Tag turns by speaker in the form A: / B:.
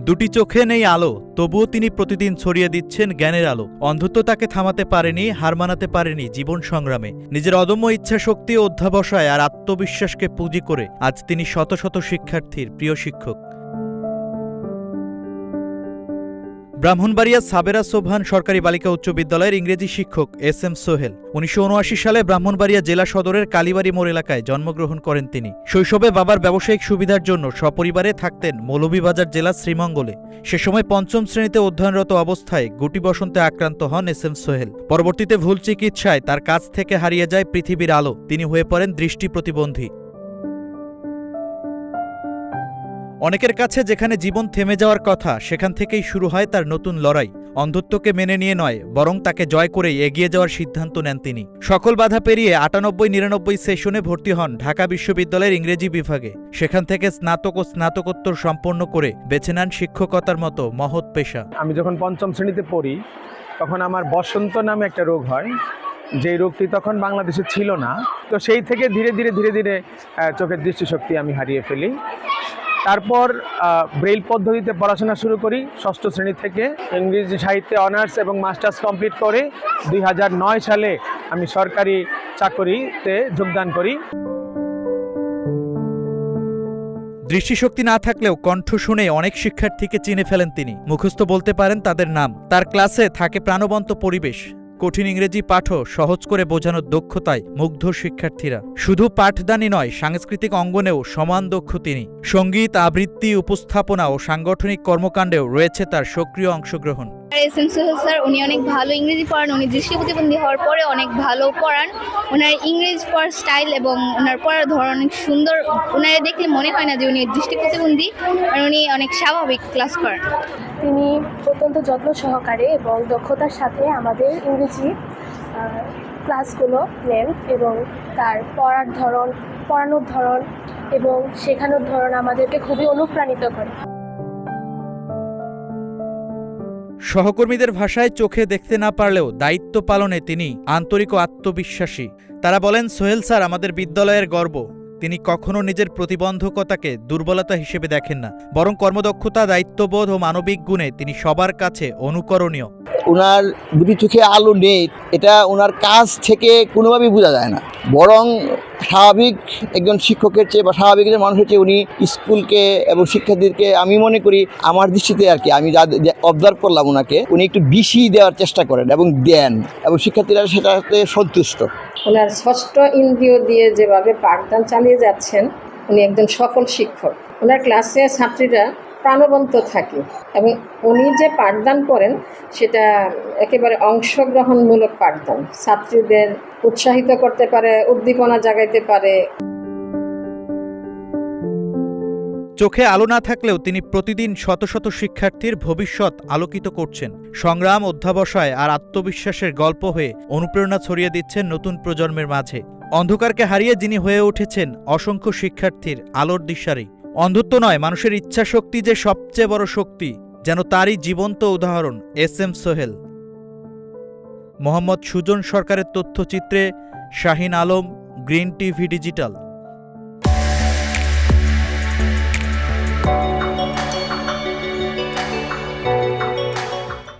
A: দুটি চোখে নেই আলো, তবুও তিনি প্রতিদিন ছড়িয়ে দিচ্ছেন জ্ঞানের আলো। অন্ধত্ব তাকে থামাতে পারেনি, হার মানাতে পারেনি জীবন সংগ্রামে। নিজের অদম্য ইচ্ছাশক্তি, অধ্যাবসায় আর আত্মবিশ্বাসকে পুঁজি করে আজ তিনি শত শত শিক্ষার্থীর প্রিয় শিক্ষক। ব্রাহ্মণবাড়িয়া সাবেরা সোবহান সরকারি বালিকা উচ্চ বিদ্যালয়ের ইংরেজি শিক্ষক SM সোহেল ১৯৭৯ সালে ব্রাহ্মণবাড়িয়া জেলা সদরের কালীবাড়ি মোড় এলাকায় জন্মগ্রহণ করেন তিনি। শৈশবে বাবার ব্যবসায়িক সুবিধার জন্য সপরিবারে থাকতেন মৌলভীবাজার জেলার শ্রীমঙ্গলে। সে সময় পঞ্চম শ্রেণীতে অধ্যয়নরত অবস্থায় গুটি বসন্তে আক্রান্ত হন SM সোহেল। পরবর্তীতে ভুল চিকিৎসায় তার কাছ থেকে হারিয়ে যায় পৃথিবীর আলো। তিনি হয়ে পড়েন দৃষ্টি প্রতিবন্ধী। অনেকের কাছে যেখানে জীবন থেমে যাওয়ার কথা, সেখান থেকেই শুরু হয় তার নতুন লড়াই। অন্ধত্বকে মেনে নিয়ে নয়, বরং তাকে জয় করেই এগিয়ে যাওয়ার সিদ্ধান্ত নেন তিনি। সকল বাধা পেরিয়ে ৯৮-৯৯ সেশনে ভর্তি হন ঢাকা বিশ্ববিদ্যালয়ের ইংরেজি বিভাগে। সেখান থেকে স্নাতক ও স্নাতকোত্তর সম্পন্ন করে বেছে নেন শিক্ষকতার মতো মহৎ পেশা।
B: আমি যখন পঞ্চম শ্রেণীতে পড়ি, তখন আমার বসন্ত নামে একটা রোগ হয়, যেই রোগটি তখন বাংলাদেশে ছিল না। তো সেই থেকে ধীরে ধীরে চোখের দৃষ্টিশক্তি আমি হারিয়ে ফেলি। তারপর ব্রেইল পদ্ধতিতে পড়াশোনা শুরু করি। ষষ্ঠ শ্রেণী থেকে ইংরেজি সাহিত্যে অনার্স এবং মাস্টার্স কমপ্লিট করে ২০০৯ সালে আমি সরকারি চাকরিতে যোগদান করি।
A: দৃষ্টিশক্তি না থাকলেও কণ্ঠ শুনে অনেক শিক্ষার্থীকে চিনে ফেলেন তিনি। মুখস্থ বলতে পারেন তাদের নাম। তার ক্লাসে থাকে প্রাণবন্ত পরিবেশ। কঠিন ইংরেজি পাঠও সহজ করে বোঝানোর দক্ষতায় মুগ্ধ শিক্ষার্থীরা। শুধু পাঠদানই নয়, সাংস্কৃতিক অঙ্গনেও সমান দক্ষ তিনি। সঙ্গীত, আবৃত্তি, উপস্থাপনা ও সাংগঠনিক কর্মকাণ্ডেও রয়েছে তার সক্রিয় অংশগ্রহণ।
C: SM সোহেল স্যার উনি অনেক ভালো ইংরেজি পড়ান। উনি দৃষ্টি প্রতিবন্ধী হওয়ার পরে অনেক ভালো পড়ান। ওনার ইংরেজি পড়ার স্টাইল এবং ওনার পড়ার ধরন অনেক সুন্দর। ওনারে দেখলে মনে হয় না যে উনি দৃষ্টি প্রতিবন্ধী, আর উনি অনেক স্বাভাবিক ক্লাস করেন।
D: তিনি অত্যন্ত যত্ন সহকারে এবং দক্ষতার সাথে আমাদের ইংরেজি ক্লাসগুলো নেন এবং তার পড়ানোর ধরন এবং শেখানোর ধরন আমাদেরকে খুবই অনুপ্রাণিত করে।
A: সহকর্মীদের ভাষায় চোখে দেখতে না পারলেও দায়িত্ব পালনে তিনি আন্তরিক ও আত্মবিশ্বাসী। তারা বলেন, সোহেল স্যার আমাদের বিদ্যালয়ের গর্ব। তিনি কখনো নিজের প্রতিবন্ধকতাকে দুর্বলতা হিসেবে দেখেন না, বরং কর্মদক্ষতা, দায়িত্ববোধ ও মানবিক গুণে তিনি সবার কাছে অনুকরণীয়।
E: ওনার দুটি চোখে আলো নেই, এটা ওনার কাজ থেকে কোনোভাবেই বোঝা যায় না। বরং স্বাভাবিক একজন শিক্ষকের চেয়ে বা স্বাভাবিক একজন মানুষের চেয়ে উনি স্কুলকে এবং শিক্ষার্থীদেরকে, আমি মনে করি আমার দৃষ্টিতে আর কি, আমি যা অবজার্ভ করলাম ওনাকে, উনি একটু বেশি দেওয়ার চেষ্টা করেন এবং দেন, এবং শিক্ষার্থীরা সেটাতে সন্তুষ্ট।
F: ওনার ষষ্ঠ ইন্দ্রিয় দিয়ে যেভাবে পাঠদান চালিয়ে যাচ্ছেন, উনি একজন সফল শিক্ষক। ওনার ক্লাসে ছাত্রীরা প্রাণবন্ত থাকে এবং উনি যে পাঠদান করেন সেটা একেবারে অংশগ্রহণমূলক পাঠদান। ছাত্রীদের উৎসাহিত করতে পারে, উদ্দীপনা জাগাইতে পারে।
A: চোখে আলো না থাকলেও তিনি প্রতিদিন শত শত শিক্ষার্থীর ভবিষ্যৎ আলোকিত করছেন। সংগ্রাম, অধ্যাবসায় আর আত্মবিশ্বাসের গল্প হয়ে অনুপ্রেরণা ছড়িয়ে দিচ্ছেন নতুন প্রজন্মের মাঝে। অন্ধকারকে হারিয়ে যিনি হয়ে উঠেছেন অসংখ্য শিক্ষার্থীর আলোর দিশারি। অন্ধত্ব নয়, মানুষের ইচ্ছাশক্তি যে সবচেয়ে বড় শক্তি, যেন তারই জীবন্ত উদাহরণ SM সোহেল। মোহাম্মদ সুজন সরকারের তথ্যচিত্রে Shahin Alam, green TV digital.